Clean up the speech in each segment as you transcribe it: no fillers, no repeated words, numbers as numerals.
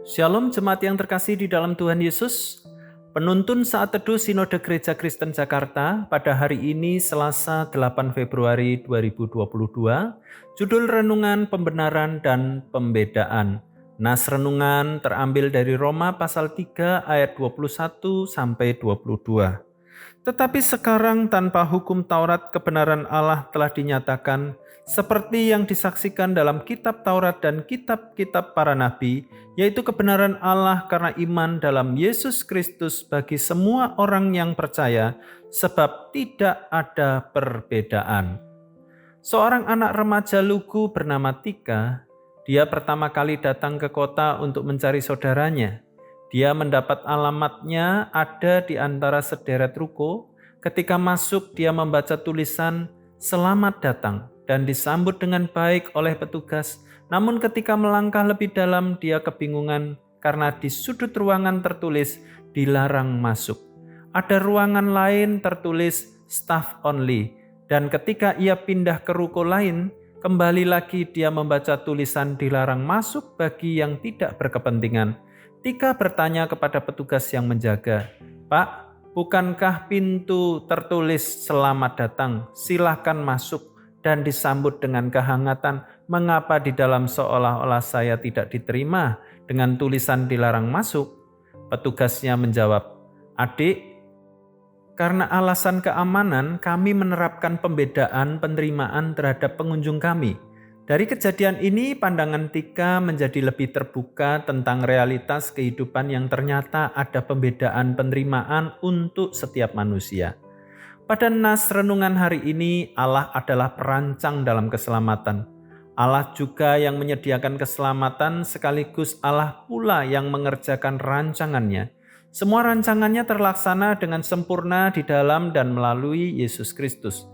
Shalom jemaat yang terkasih di dalam Tuhan Yesus. Penuntun saat teduh Sinode Gereja Kristen Jakarta pada hari ini Selasa 8 Februari 2022. Judul renungan pembenaran dan pembedaan. Nas renungan terambil dari Roma pasal 3 ayat 21 sampai 22. Tetapi sekarang tanpa hukum Taurat kebenaran Allah telah dinyatakan seperti yang disaksikan dalam kitab Taurat dan kitab-kitab para nabi, yaitu kebenaran Allah karena iman dalam Yesus Kristus bagi semua orang yang percaya, sebab tidak ada perbedaan. Seorang anak remaja lugu bernama Tika, dia pertama kali datang ke kota untuk mencari saudaranya. Dia mendapat alamatnya ada di antara sederet ruko. Ketika masuk, dia membaca tulisan "Selamat datang" dan disambut dengan baik oleh petugas. Namun ketika melangkah lebih dalam, dia kebingungan karena di sudut ruangan tertulis "Dilarang masuk". Ada ruangan lain tertulis "Staff only". Dan ketika ia pindah ke ruko lain, kembali lagi dia membaca tulisan "Dilarang masuk" bagi yang tidak berkepentingan. Tika bertanya kepada petugas yang menjaga, "Pak, bukankah pintu tertulis selamat datang, silahkan masuk dan disambut dengan kehangatan? Mengapa di dalam seolah-olah saya tidak diterima dengan tulisan dilarang masuk?" Petugasnya menjawab, "Adik, karena alasan keamanan kami menerapkan pembedaan penerimaan terhadap pengunjung kami." Dari kejadian ini, pandangan Tika menjadi lebih terbuka tentang realitas kehidupan yang ternyata ada pembedaan penerimaan untuk setiap manusia. Pada nas renungan hari ini, Allah adalah perancang dalam keselamatan. Allah juga yang menyediakan keselamatan, sekaligus Allah pula yang mengerjakan rancangannya. Semua rancangannya terlaksana dengan sempurna di dalam dan melalui Yesus Kristus.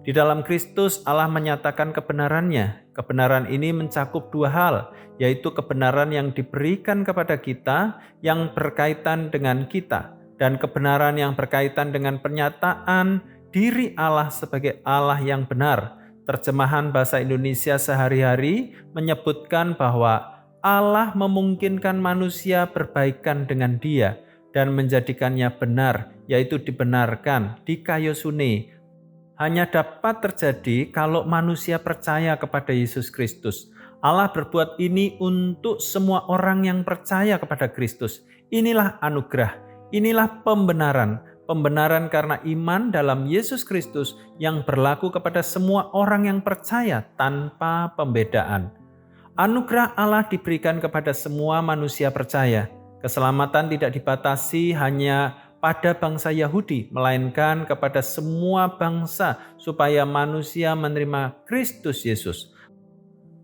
Di dalam Kristus Allah menyatakan kebenarannya. Kebenaran ini mencakup dua hal, yaitu kebenaran yang diberikan kepada kita yang berkaitan dengan kita, dan kebenaran yang berkaitan dengan pernyataan diri Allah sebagai Allah yang benar. Terjemahan bahasa Indonesia sehari-hari menyebutkan bahwa Allah memungkinkan manusia berbaikan dengan Dia dan menjadikannya benar, yaitu dibenarkan, dikayosune, hanya dapat terjadi kalau manusia percaya kepada Yesus Kristus. Allah berbuat ini untuk semua orang yang percaya kepada Kristus. Inilah anugerah, inilah pembenaran. Pembenaran karena iman dalam Yesus Kristus yang berlaku kepada semua orang yang percaya tanpa pembedaan. Anugerah Allah diberikan kepada semua manusia percaya. Keselamatan tidak dibatasi hanya pada bangsa Yahudi, melainkan kepada semua bangsa supaya manusia menerima Kristus Yesus.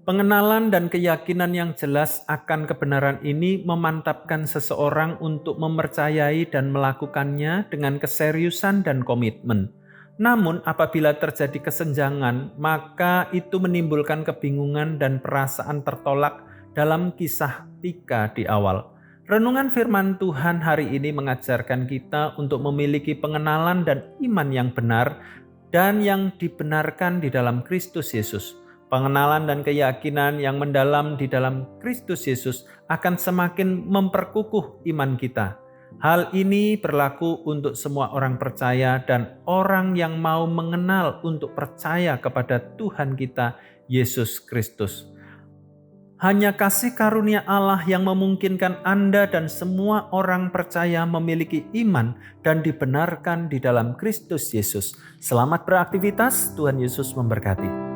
Pengenalan dan keyakinan yang jelas akan kebenaran ini memantapkan seseorang untuk mempercayai dan melakukannya dengan keseriusan dan komitmen. Namun apabila terjadi kesenjangan, maka itu menimbulkan kebingungan dan perasaan tertolak dalam kisah Tika di awal. Renungan firman Tuhan hari ini mengajarkan kita untuk memiliki pengenalan dan iman yang benar dan yang dibenarkan di dalam Kristus Yesus. Pengenalan dan keyakinan yang mendalam di dalam Kristus Yesus akan semakin memperkukuh iman kita. Hal ini berlaku untuk semua orang percaya dan orang yang mau mengenal untuk percaya kepada Tuhan kita, Yesus Kristus. Hanya kasih karunia Allah yang memungkinkan Anda dan semua orang percaya memiliki iman dan dibenarkan di dalam Kristus Yesus. Selamat beraktivitas, Tuhan Yesus memberkati.